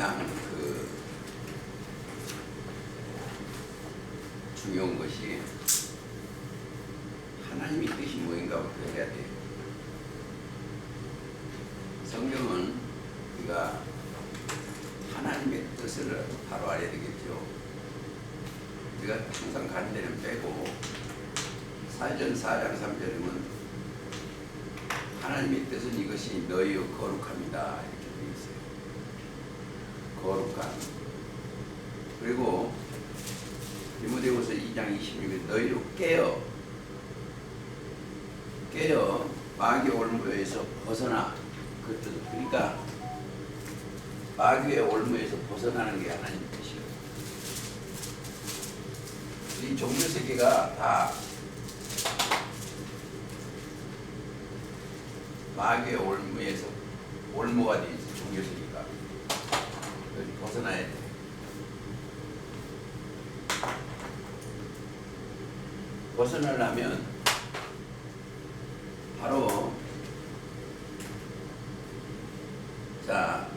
가장 중요한 것이 하나님의 뜻이 뭐인가부터 해야 돼요. 성경은 우리가 하나님의 뜻을 바로 알아야 되겠죠. 우리가 항상 가는 데는 빼고 사전 4장 3절이면 하나님의 뜻은 이것이 너희의 거룩함이다 이렇게 되어 있어요. 거룩함. 그리고 디모데후서 2장 26에 너희로 깨어 마귀의 올무에서 벗어나. 그 뜻. 그러니까 마귀의 올무에서 벗어나는 게 하나님의 뜻이에요. 이 종교 세계가 다 마귀의 올무에서 올무가 되어 있어요. 종교 세계가 여기 벗어나야 돼. 벗어나려면 바로 자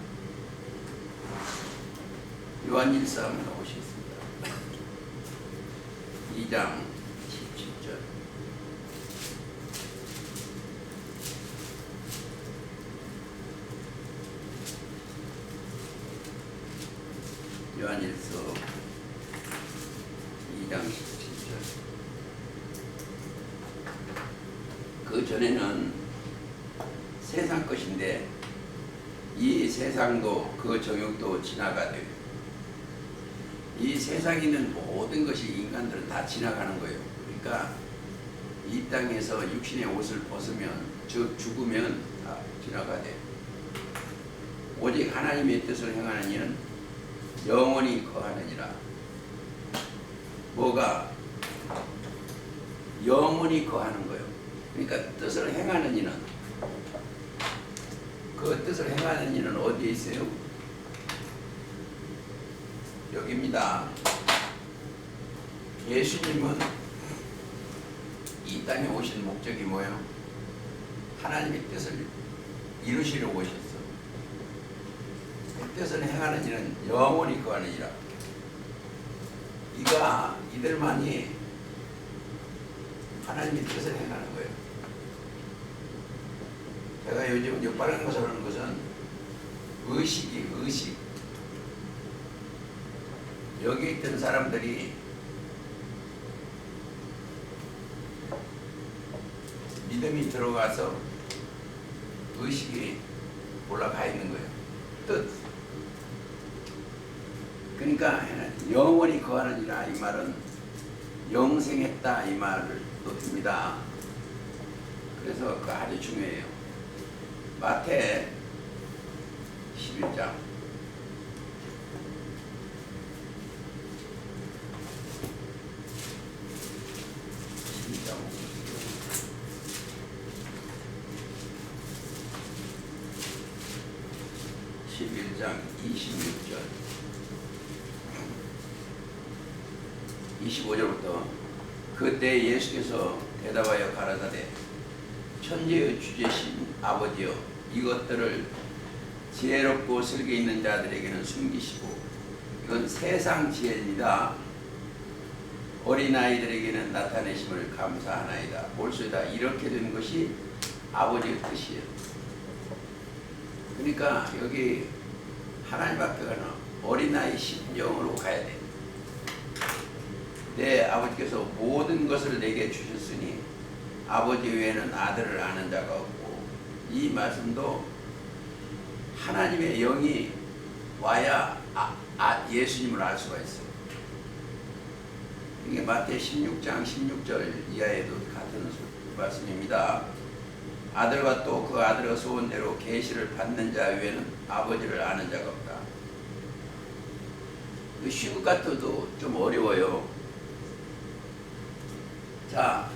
요한일서 한번 보시겠습니다. 2장 17절. 요한일서 2장 17절. 그 전에는 세상 것인데 이 세상도 그 정욕도 지나가되 이 세상에 있는 모든 것이 인간들은 다 지나가는 거예요. 그러니까 이 땅에서 육신의 옷을 벗으면 즉 죽으면 다 지나가되 오직 하나님의 뜻을 행하는 이는 영원히 거하느니라. 뭐가? 영원히 거하는 거예요. 그러니까 뜻을 행하는 이는 그 뜻을 행하는 이는 어디에 있어요? 여기입니다. 예수님은 이 땅에 오신 목적이 뭐예요? 하나님의 뜻을 이루시려고 오셨어. 그 뜻을 행하는 이는 영원히 거하느니라. 이들만이 하나님의 뜻을 행하는 거예요. 제가 요즘 역발하는 것을 하는 것은 의식. 여기 있던 사람들이 믿음이 들어가서 의식이 올라가 있는 거예요. 뜻. 그러니까 영원히 거하느니라 이 말은 영생했다 이 말을 뜻입니다. 그래서 그 아주 중요해요. 마태 11장 11장 26절 25절부터 그때 예수께서 대답하여 가라사대 천지의 주제신 아버지여 이것들을 지혜롭고 슬기 있는 자들에게는 숨기시고 이건 세상 지혜입니다. 어린아이들에게는 나타내심을 감사하나이다. 볼수이다. 이렇게 된 것이 아버지의 뜻이에요. 그러니까 여기 하나님 앞에 가는 어린아이 심정으로 가야 돼. 내 아버지께서 모든 것을 내게 주셨으니 아버지 외에는 아들을 아는 자가 없고 이 말씀도 하나님의 영이 와야 예수님을 알 수가 있어요. 이게 마태 16장 16절 이하에도 같은 말씀입니다. 아들과 또 그 아들의 소원대로 계시를 받는 자 외에는 아버지를 아는 자가 없다. 쉬운 것 같아도 좀 어려워요. 자,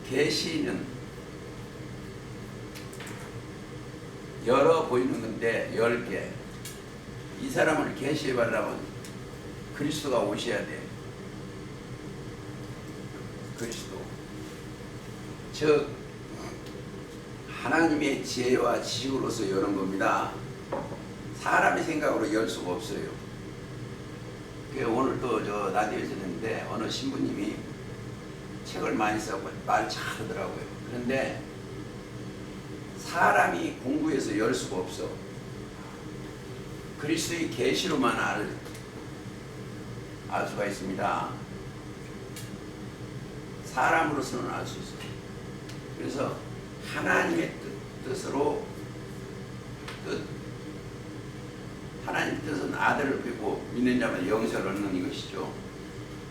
계시는 열어 보이는 건데 10개. 이 사람을 계시해 받으려면 그리스도가 오셔야 돼. 그리스도. 즉 하나님의 지혜와 지식으로서 여는 겁니다. 사람의 생각으로 열 수가 없어요. 오늘 또 저 라디오에서 했는데 어느 신부님이 책을 많이 써고 말 잘하더라고요. 그런데 사람이 공부해서 열 수가 없어. 그리스도의 계시로만 알 수가 있습니다. 사람으로서는 알 수 있어요. 그래서 하나님의 뜻으로 하나님의 뜻은 아들을 믿고 믿는 자만 영생을 얻는 것이죠.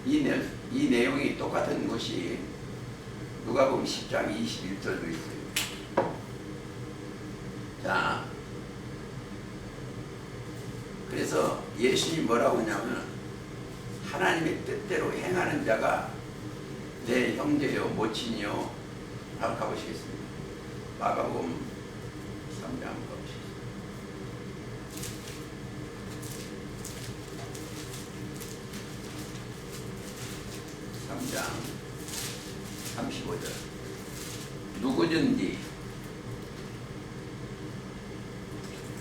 이 내용이 똑같은 것이 누가복음 10장 21절도 있어요. 자, 그래서 예수님이 뭐라고 하냐면 하나님의 뜻대로 행하는 자가 내 형제요 모친이요. 한번 가보시겠습니다. 마가복음 3장 한번 가보시겠습니다. 3장 35절. 누구든지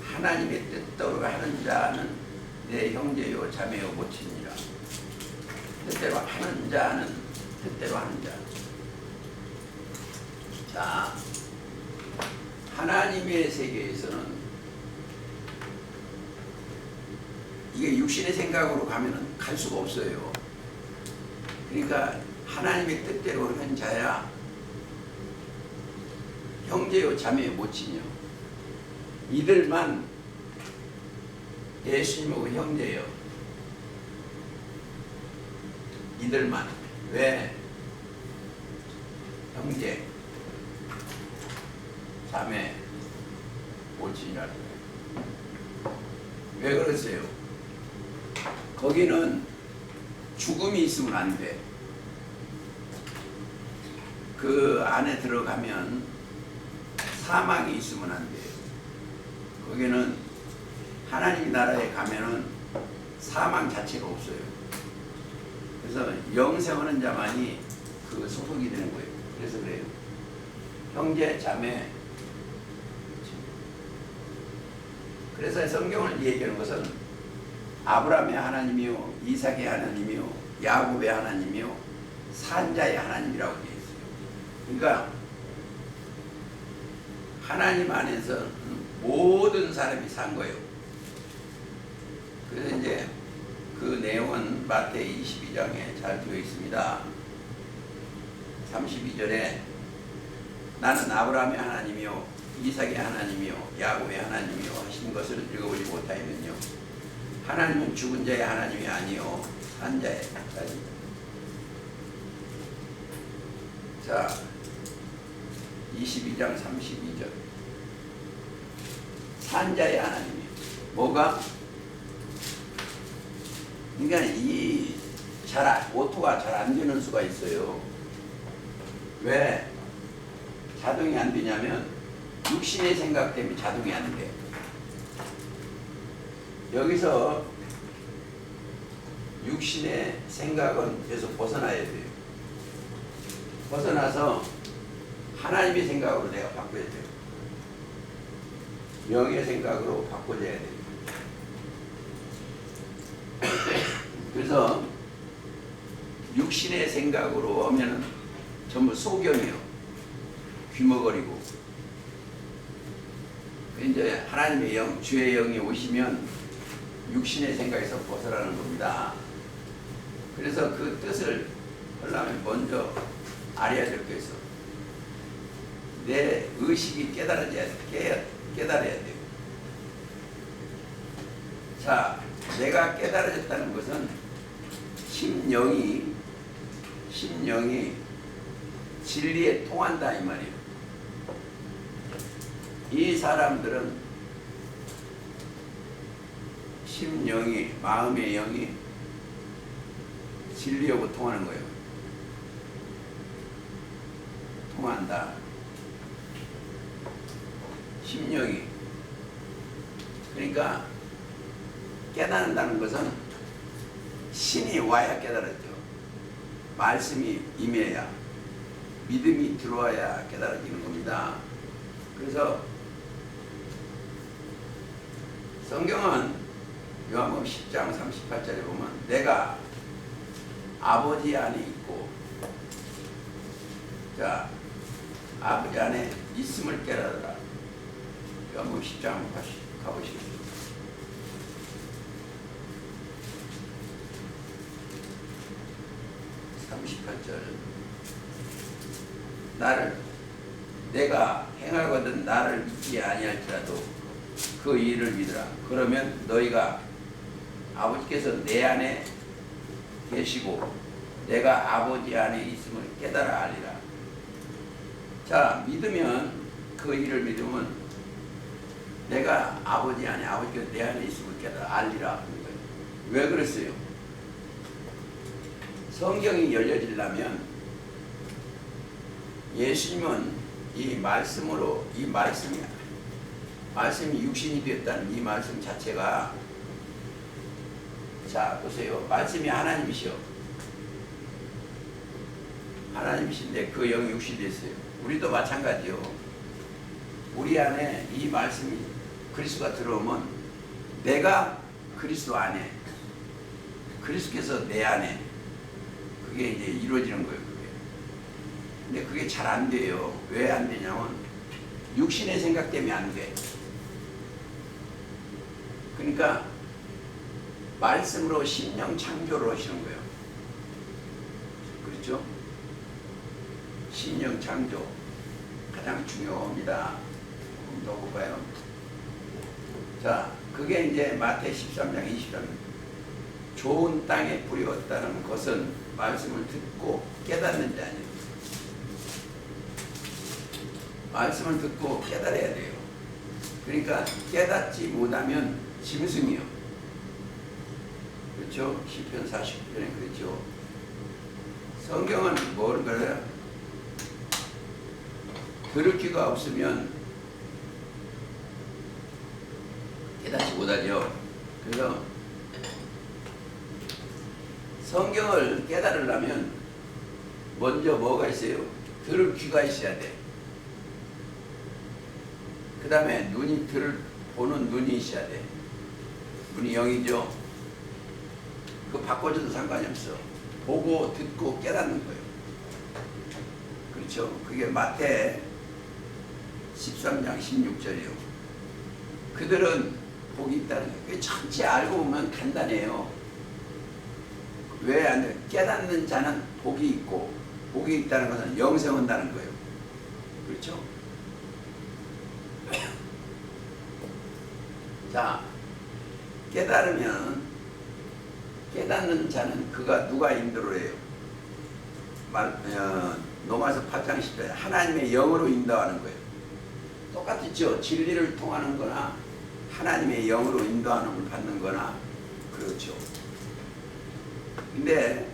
하나님의 뜻대로 하는 자는 내 형제요 자매요 모친이라. 뜻대로 하는 자는 뜻대로 하는 자. 자, 하나님의 세계에서는 이게 육신의 생각으로 가면은 갈 수가 없어요. 그러니까 하나님의 뜻대로 하는 자야 형제요 자매요 모친이요. 이들만 예수님하고 형제요. 이들만. 왜? 형제 자매 모친이라는 거예요. 왜 그러세요? 거기는 죽음이 있으면 안 돼. 그 안에 들어가면 사망이 있으면 안 돼요. 거기는 하나님 나라에 가면은 사망 자체가 없어요. 그래서 영생하는 자만이 그 소속이 되는 거예요. 그래서 그래요. 형제, 자매. 그래서 성경을 얘기하는 것은 아브라함의 하나님이요, 이삭의 하나님이요, 야곱의 하나님이요, 산자의 하나님이라고 되어 있어요. 그러니까 하나님 안에서 모든 사람이 산 거예요. 그래서 이제 그 내용은 마태이 22장에 잘 되어 있습니다. 32절에 나는 아브라함의 하나님이요 이삭의 하나님이요 야곱의 하나님이요 하신 것을 읽어보지 못하였느뇨. 하나님은 죽은 자의 하나님이 아니요 산 자의 하나님이다. 자, 22장 32절. 산 자의 하나님이요. 뭐가? 그러니까 오토가 잘 안 되는 수가 있어요. 왜 자동이 안 되냐면 육신의 생각 때문에 자동이 안 돼. 여기서 육신의 생각은 계속 벗어나야 돼요. 벗어나서 하나님의 생각으로 내가 바꿔야 돼요. 영의 생각으로 바꿔줘야 돼요. 그래서 육신의 생각으로 하면은 전부 소견이요. 귀머거리고. 이제 하나님의 영, 주의 영이 오시면 육신의 생각에서 벗어나는 겁니다. 그래서 그 뜻을 하려면 먼저 알아야 될 게 있어. 내 의식이 깨달아야 돼요. 자, 내가 깨달아졌다는 것은 심령이 진리에 통한다 이 말이에요. 이 사람들은 심령이, 마음의 영이 진리하고 통하는 거예요. 통한다. 심령이. 그러니까 깨닫는다는 것은 신이 와야 깨달았죠. 말씀이 임해야, 믿음이 들어와야 깨달아지는 겁니다. 그래서 성경은 요한복음 10장 38절에 보면 내가 아버지 안에 있고, 자, 아버지 안에 있음을 깨달으라. 요한복음 10장 한번 가보시겠습니다. 나를 내가 행하거든 나를 믿지 아니할지라도 그 일을 믿으라. 그러면 너희가 아버지께서 내 안에 계시고 내가 아버지 안에 있음을 깨달아 알리라. 자, 믿으면, 그 일을 믿으면 내가 아버지 안에, 아버지께서 내 안에 있음을 깨달아 알리라 하는 거예요. 왜 그랬어요? 성경이 열려지려면 예수님은 이 말씀으로, 이 말씀이 육신이 되었다는 이 말씀 자체가, 자 보세요. 말씀이 하나님이시여. 하나님이신데 그 영이 육신이 됐어요. 우리도 마찬가지요. 우리 안에 이 말씀이, 그리스도가 들어오면 내가 그리스도 안에, 그리스도께서 내 안에, 그게 이제 이루어지는 거예요. 그게. 근데 그게 잘 안 돼요. 왜 안 되냐면 육신의 생각 때문에 안 돼. 그러니까 말씀으로 심령 창조를 하시는 거예요. 그렇죠? 심령 창조 가장 중요합니다. 한번 더 볼까요? 자, 그게 이제 마태 13장 23절. 좋은 땅에 뿌리었다는 것은 말씀을 듣고 깨닫는 자니에요. 말씀을 듣고 깨달아야 돼요. 그러니까 깨닫지 못하면 짐승이요. 그렇죠? 시편 49편에 그렇죠. 성경은 뭘 그래요? 들을 귀가 없으면 깨닫지 못하죠. 그래서 성경을 깨달으려면 먼저 뭐가 있어요? 들을 귀가 있어야 돼. 그 다음에 눈이 보는 눈이 있어야 돼. 눈이 영이죠. 그거 바꿔줘도 상관이 없어. 보고 듣고 깨닫는 거예요. 그렇죠? 그게 마태 13장 16절이요. 그들은 복이 있다는 거예요. 그게 전체 알고 보면 간단해요. 왜 안 돼? 깨닫는 자는 복이 있고, 복이 있다는 것은 영생한다는 거예요. 그렇죠? 자, 깨닫는 자는 그가 누가 인도를 해요? 로마서 8장 10절 하나님의 영으로 인도하는 거예요. 똑같죠? 진리를 통하는 거나 하나님의 영으로 인도하는 걸 받는 거나 그렇죠. 근데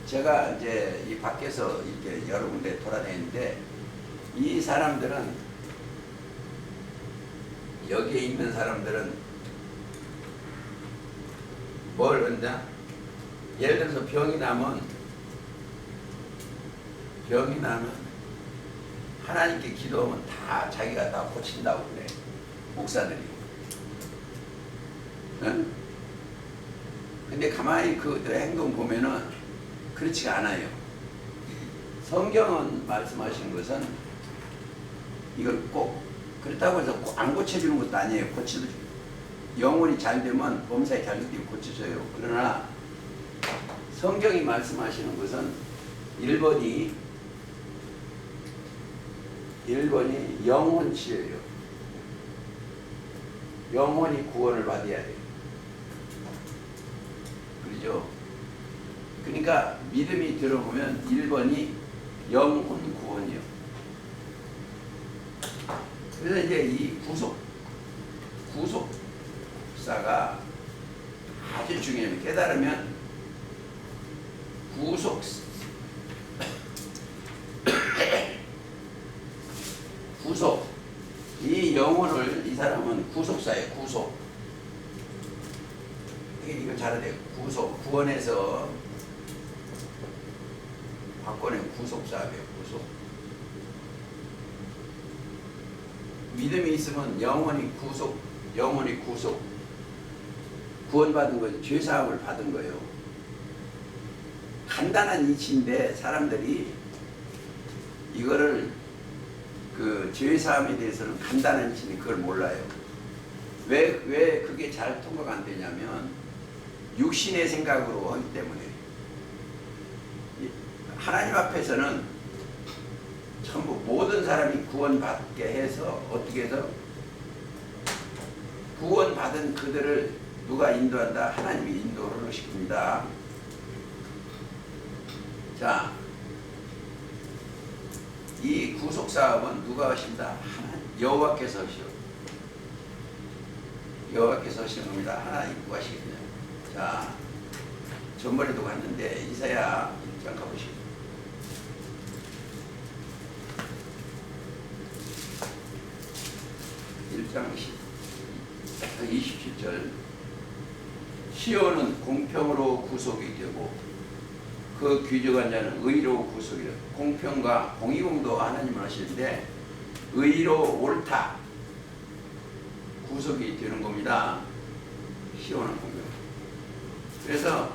제가 이제 이 밖에서 이렇게 여러 군데 돌아다니는데 이 사람들은, 여기에 있는 사람들은 뭘 한다? 예를 들어서 병이 나면 하나님께 기도하면 다 자기가 다 고친다고 그래. 목사들이. 응? 근데 가만히 그들의 행동 보면은 그렇지가 않아요. 성경은 말씀하시는 것은 이걸 꼭 그렇다고 해서 안 고쳐주는 것도 아니에요. 영혼이 잘 되면 범사에 결국이 고쳐져요. 그러나 성경이 말씀하시는 것은 1번이 영혼 치료예요. 영혼이 구원을 받아야 돼요. 그렇죠? 그러니까 믿음이 들어보면 1번이 영혼 구원이요. 그래서 이제 이 구속사가 아주 중요해요. 깨달으면 이 영혼을, 이 사람은 구속사예요. 구속. 이거 잘해야 돼요. 구원에서 바꿔낸 구속사예요. 구속. 믿음이 있으면 영혼이 영원히 구원받은 거예요. 죄사함을 받은 거예요. 간단한 이치인데 사람들이 이거를 그 죄사함에 대해서는 간단한 이치니 그걸 몰라요. 왜 그게 잘 통과가 안 되냐면 육신의 생각으로 하기 때문에. 하나님 앞에서는 전부 모든 사람이 구원받게 해서 어떻게 해서 구원받은 그들을 누가 인도한다? 하나님이 인도를 시킵니다. 자, 이 구속사업은 누가 하신다? 여호와께서 하시오. 여호와께서 하시는 겁니다. 하나님과 하시거든요. 자, 전번에도 갔는데 이사야 1장 가보시죠. 1장 27절. 시온은 공평으로 구속이 되고 그 귀족한 자는 의로 구속이 되고. 공평과 공의공도 하나님은 하시는데 의로 옳다 구속이 되는 겁니다. 시온은 공평. 그래서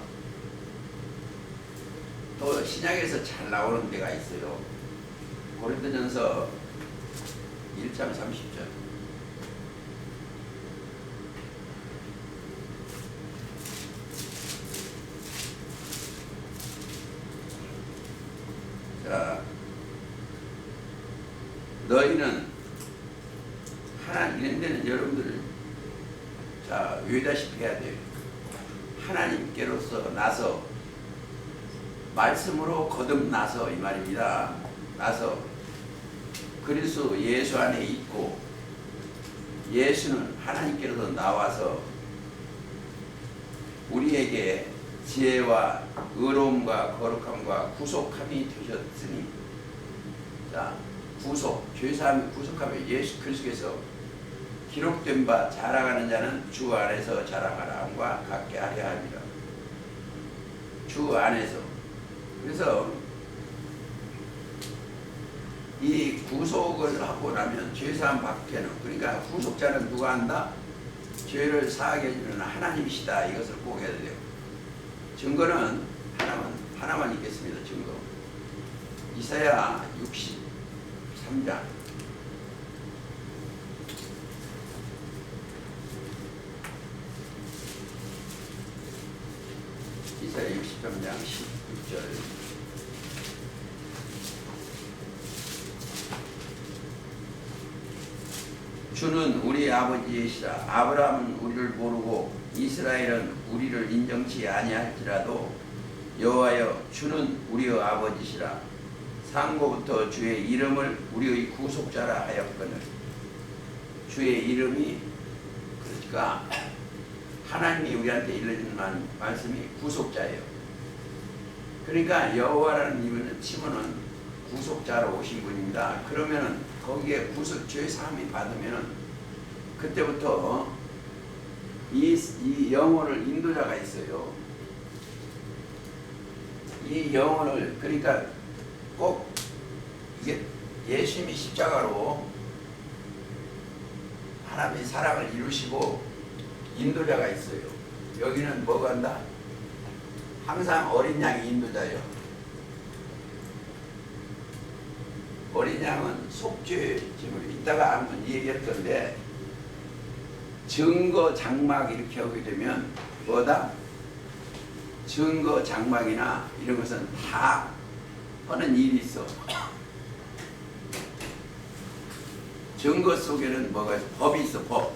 또 신약에서 잘 나오는 데가 있어요. 고린도전서 1장 30절. 자, 너희는 이런 데는 여러분들 자 외다시피 해야 돼요. 하나님께로서 나서 말씀으로 거듭나서 이 말입니다. 나서 그리스도 예수 안에 있고 예수는 하나님께로서 나와서 우리에게 지혜와 의로움과 거룩함과 구속함이 되셨으니. 자, 구속, 죄사함이 구속함이 예수 그리스도께서 기록된 바 자랑하는 자는 주 안에서 자랑하라 함과 같게 하려 합니다. 주 안에서. 그래서 이 구속을 하고 나면 죄사함 받게는, 그러니까 구속자는 누가 한다? 죄를 사하게 해주는 하나님이시다. 이것을 꼭 해야 돼요. 증거는 하나만 있겠습니다. 증거. 이사야 63장. 이사야 63장 16절. 주는 우리 아버지이시라. 아브라함은 우리를 모르고 이스라엘은 우리를 인정치 아니할지라도 여호와여 주는 우리의 아버지시라. 상고부터 주의 이름을 우리의 구속자라 하였거늘. 주의 이름이, 그러니까 하나님이 우리한테 일러주는 말씀이 구속자예요. 그러니까 여호와라는 이름을 치면은 구속자로 오신 분입니다. 그러면은 거기에 구속 죄 사함이 받으면은 그때부터 이 영혼을 인도자가 있어요. 이 영혼을, 그러니까 꼭 이게 예수님이 십자가로 하나님의 사랑을 이루시고 인도자가 있어요. 여기는 뭐가 한다? 항상 어린 양이 인도자예요. 어린 양은 속죄 짐을 이따가 한번 얘기할 건데, 증거 장막 이렇게 하게 되면 뭐다? 증거 장막이나 이런 것은 다 하는 일이 있어. 증거 속에는 뭐가 있어? 법이 있어. 법.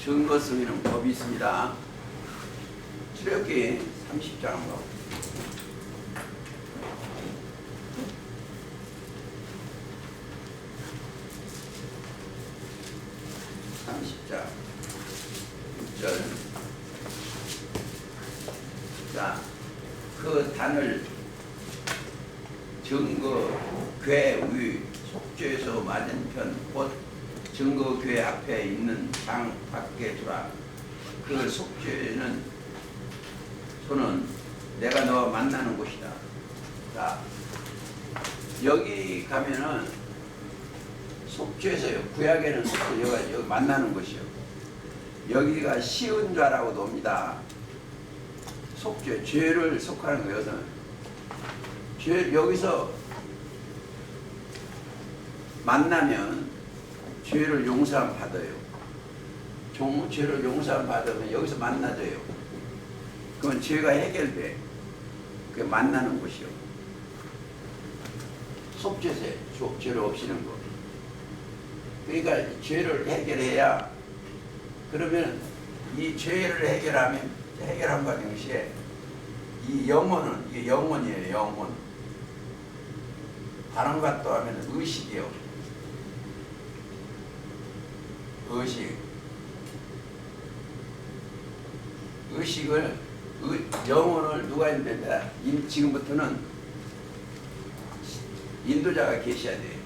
증거 속에는 법이 있습니다. 출애굽기 30장 한번. 자, 그 단을 증거궤 위 속죄소 맞은편 곧 증거궤 앞에 있는 장 밖에 두라. 그 속죄는 소는 내가 너와 만나는 곳이다. 자, 여기 가면은 속죄에서요. 구약에는 속죄 여기 만나는 곳이요. 여기가 쉬운 자라고도 옵니다. 속죄, 죄를 속하는 거여서 죄 여기서 만나면 죄를 용서함 받아요. 죄를 용서함 받으면 여기서 만나져요. 그건 죄가 해결돼. 그게 만나는 곳이요. 속죄세, 죄를 없이는 거. 그러니까 죄를 해결해야, 그러면 이 죄를 해결함과 동시에 이 영혼은, 이게 영혼이에요, 영혼. 다른 것도 하면 의식이요. 의식. 의식을, 영혼을 누가 인도한다? 지금부터는 인도자가 계셔야 돼요.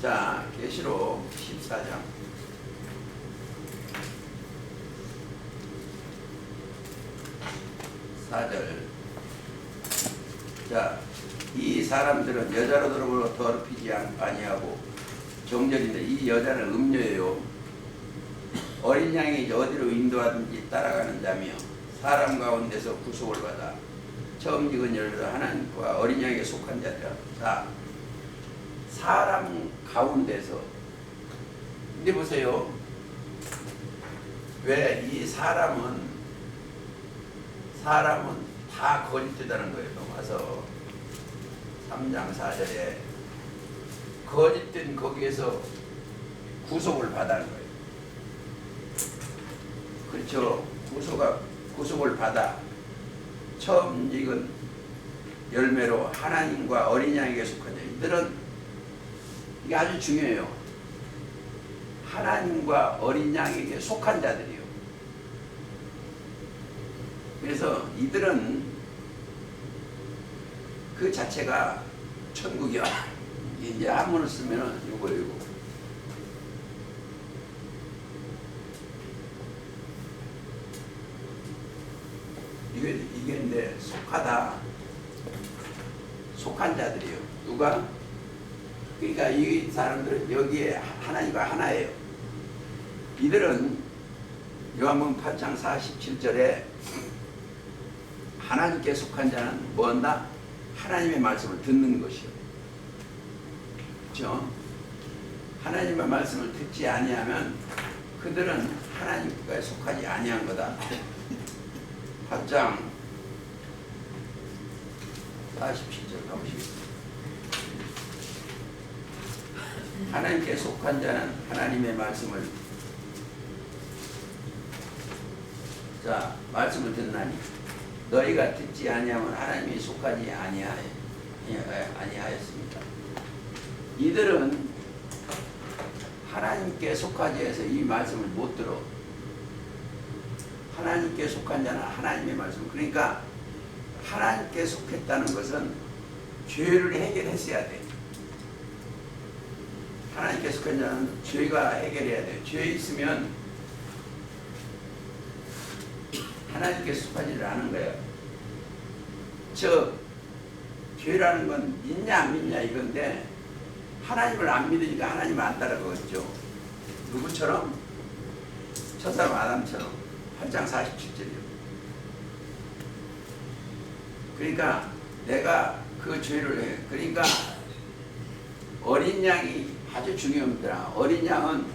자, 계시록 14장. 자, 이 사람들은 여자로 더럽히지 아니하고 정절인데, 이 여자는 음녀예요. 어린 양이 어디로 인도하든지 따라가는 자며 사람 가운데서 구속을 받아 처음 익은 열로 하나님과 어린 양에게 속한 자들아. 자, 사람 가운데서. 근데 보세요. 왜 이 사람은 다 거짓되다는 거예요. 와서 3장 4절에 거짓된 거기에서 구속을 받아는 거예요. 그렇죠. 구속을 받아 처음 익은 열매로 하나님과 어린 양에게 속한 자. 이들은, 이게 아주 중요해요. 하나님과 어린 양에게 속한 자들이요. 그래서 이들은 그 자체가 천국이야. 이제 한문을 쓰면은 이거. 이게 근데 속하다. 속한 자들이요. 누가? 그러니까 이 사람들은 여기에 하나님과 하나예요. 이들은 요한복음 8장 47절에 하나님께 속한 자는 뭐한다? 하나님의 말씀을 듣는 것이요. 그렇죠? 하나님의 말씀을 듣지 아니하면 그들은 하나님께 속하지 아니한 거다. 8장 47절 가보시겠습니다. 하나님께 속한 자는 하나님의 말씀을, 자, 말씀을 듣나니 너희가 듣지 아니하면 하나님이 속하지 아니하였습니다. 이들은 하나님께 속하지 해서 이 말씀을 못 들어. 하나님께 속한 자는 하나님의 말씀. 그러니까 하나님께 속했다는 것은 죄를 해결했어야 돼. 하나님께 속한 자는 죄가 해결해야 돼. 죄 있으면 하나님께 속하지를 않은 거예요. 즉, 죄라는 건 믿냐 안 믿냐 이건데, 하나님을 안 믿으니까 하나님을 안 따라가겠죠. 누구처럼? 첫사람 아담처럼. 8장 47절이요. 그러니까 내가 그 죄를 해. 그러니까 어린 양이 아주 중요합니다. 어린 양은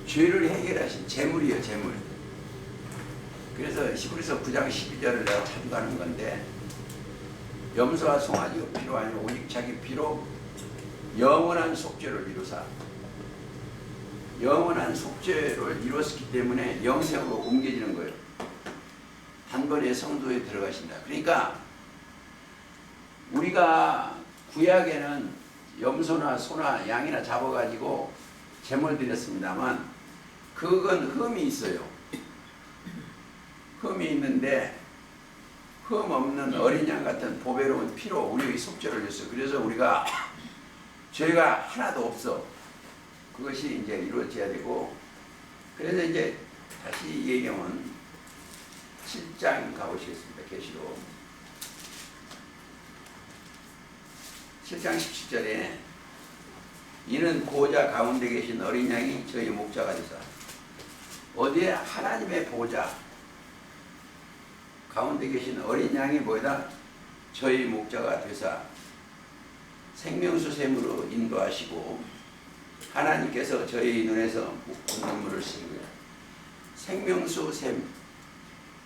죄를 해결하신 제물이에요, 제물. 그래서 히브리서 9장 12절을 내가 자주 가는 건데, 염소와 송아지가 피로 아니고 오직 자기 피로 영원한 속죄를 이루사. 영원한 속죄를 이루었기 때문에 영생으로 옮겨지는 거예요. 단번에 성도에 들어가신다. 그러니까 우리가 구약에는 염소나 소나 양이나 잡아가지고 제물 드렸습니다만, 그건 흠이 있어요. 흠이 있는데 흠 없는 어린 양 같은 보배로운 피로 우리의 속죄를 했어요. 그래서 우리가 죄가 하나도 없어. 그것이 이제 이루어져야 되고, 그래서 이제 다시 예경은 7장 가보시겠습니다. 계시록 7장 17절에 이는 보좌 가운데 계신 어린 양이 저희 목자가 되사. 어디에? 하나님의 보좌 가운데 계신 어린 양이 뭐다? 저희 목자가 되사 생명수 샘으로 인도하시고 하나님께서 저희 눈에서 눈물을 씻는 거예요. 생명수 샘.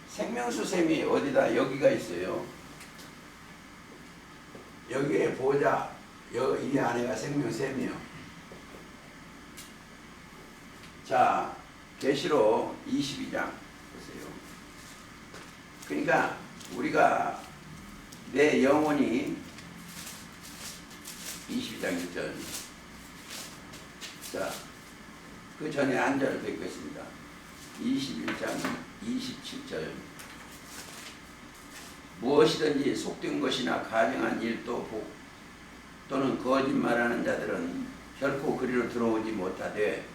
생명수 샘이 어디다? 여기가 있어요. 여기에 보좌, 이 안에가 생명샘이요. 자, 계시록 22장 보세요. 그러니까 우리가 내 영혼이 22장 1절. 자, 그 전에 한 절 뵙겠습니다. 21장 27절. 무엇이든지 속된 것이나 가증한 일도 또는 거짓말하는 자들은 결코 그리로 들어오지 못하되,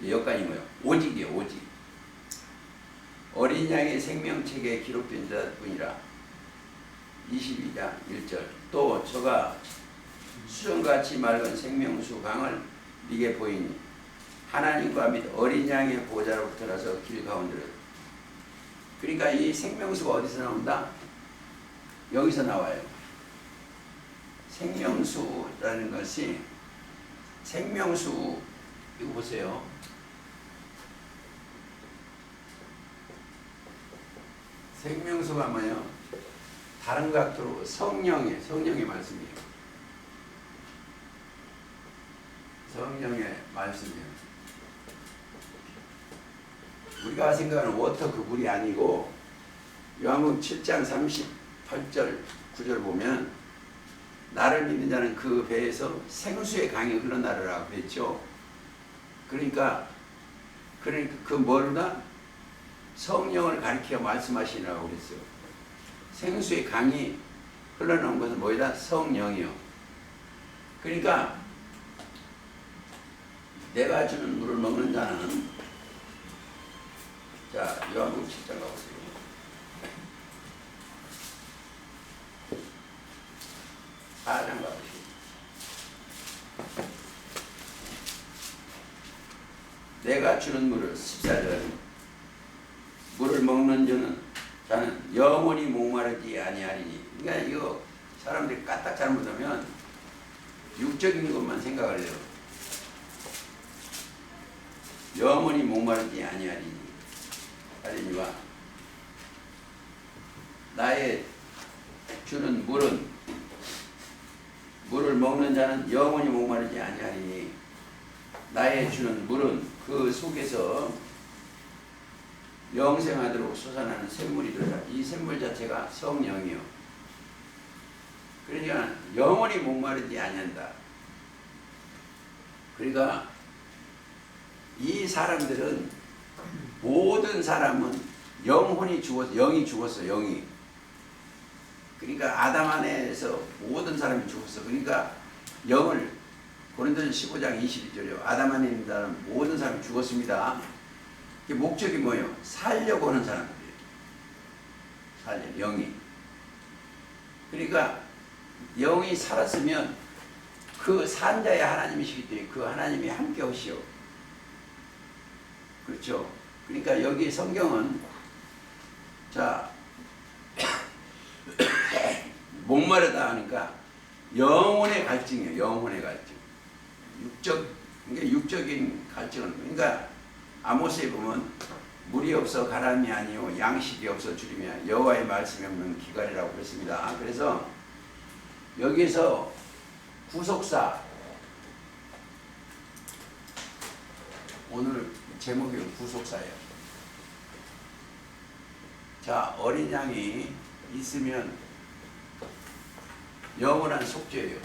여기까지 뭐요? 오직이요, 오직. 어린 양의 생명책에 기록된 자뿐이라. 22장 1절. 또 저가 수정같이 맑은 생명수 강을 네게 보이니 하나님과 및 어린 양의 보좌로부터 나서 길 가운데로. 그러니까 이 생명수가 어디서 나온다? 여기서 나와요. 생명수라는 것이, 생명수 이거 보세요. 생명수가 뭐예요? 다른 각도로 성령의 말씀이에요. 성령의 말씀이에요. 우리가 생각하는 워터 그 물이 아니고, 요한복음 7장 38절 9절 보면 나를 믿는 자는 그 배에서 생수의 강이 흘러나르라고 했죠. 그러니까 그 뭐다? 성령을 가리켜 말씀하시라고 그랬어요. 생수의 강이 흘러나온 것은 뭐이다? 성령이요. 그러니까 내가 주는 물을 먹는 자는, 자, 요한복음 7장 가보세요. 사장 가보시오. 내가 주는 물을 14절. 물을 먹는 자는 영원히 목마르지 아니하리니. 그러니까 이거 사람들이 까딱 잘못하면 육적인 것만 생각을 해요. 영원히 목마르지 아니하리니. 하리니와 나의 주는 물을 먹는 자는 영원히 목마르지 아니하리니, 나의 주는 물은 그 속에서 영생하도록 솟아나는 샘물이더라. 이 샘물 자체가 성령이요. 그러니까 영원히 목마르지 아니한다. 그러니까 이 사람들은, 모든 사람은 영혼이 죽었어. 영이 죽었어. 영이. 그러니까 아담 안에서 모든 사람이 죽었어. 그러니까 영을, 고린도전 15장 22절이요. 아담 안에 있는 사람 모든 사람이 죽었습니다. 그 목적이 뭐예요? 살려고 하는 사람들이에요. 영이. 그러니까 영이 살았으면 그 산자의 하나님이시기 때문에 그 하나님이 함께 하시오. 그렇죠? 그러니까 여기 성경은, 자, 목마르다 하니까 영혼의 갈증이에요. 영혼의 갈증. 그러니까 육적인 갈증은, 그러니까 아모스에 보면 물이 없어 가람이 아니요 양식이 없어 주림이야 여호와의 말씀이 없는 기갈이라고 그랬습니다. 그래서 여기서 구속사, 오늘 제목이 구속사예요. 자, 어린 양이 있으면 영원한 속죄예요.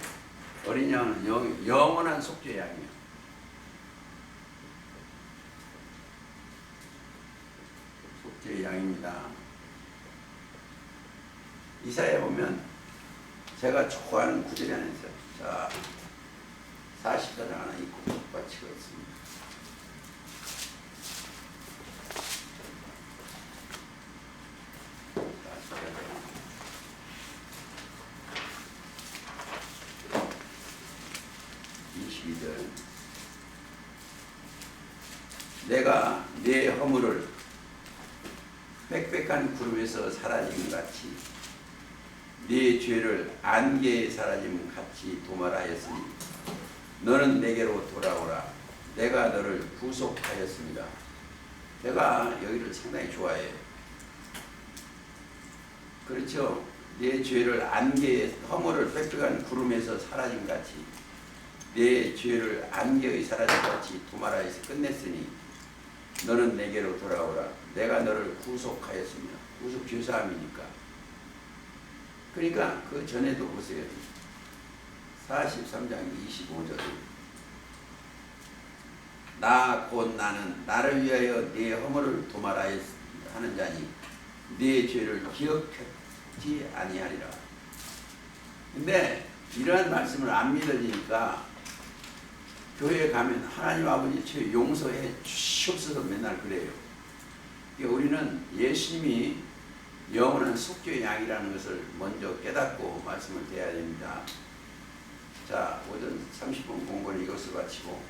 어린 양은 영원한 속죄 양이에요. 속죄 양입니다. 이사야에 보면 제가 좋아하는 구절이 하나 있어요. 자, 40절 하나 있고 마치고 있습니다. 절 내가 내 허물을 빽빽한 구름에서 사라짐 같이 네 죄를 안개에 사라짐 같이 도말하였으니 너는 내게로 돌아오라. 내가 너를 구속하였습니다. 내가 여기를 상당히 좋아해요. 그렇죠? 내 죄를 안개에 허물을 빽빽한 구름에서 사라짐 같이 내 죄를 안개의 사라짐 같이 도말하여서 끝냈으니 너는 내게로 돌아오라. 내가 너를 구속하였습니다. 구속 죄사함이니까. 그러니까 그 전에도 보세요. 43장 25절 나 곧 나는 나를 위하여 네 허물을 도말하여 하는 자니 네 죄를 기억하지 아니하리라. 근데 이러한 말씀을 안 믿어지니까 교회에 가면 하나님 아버지 죄 용서해 주시옵소서 맨날 그래요. 그러니까 우리는 예수님이 영원한 속죄의 양이라는 것을 먼저 깨닫고 말씀을 드려야 됩니다. 자, 오전 30분 공부를 이것을 마치고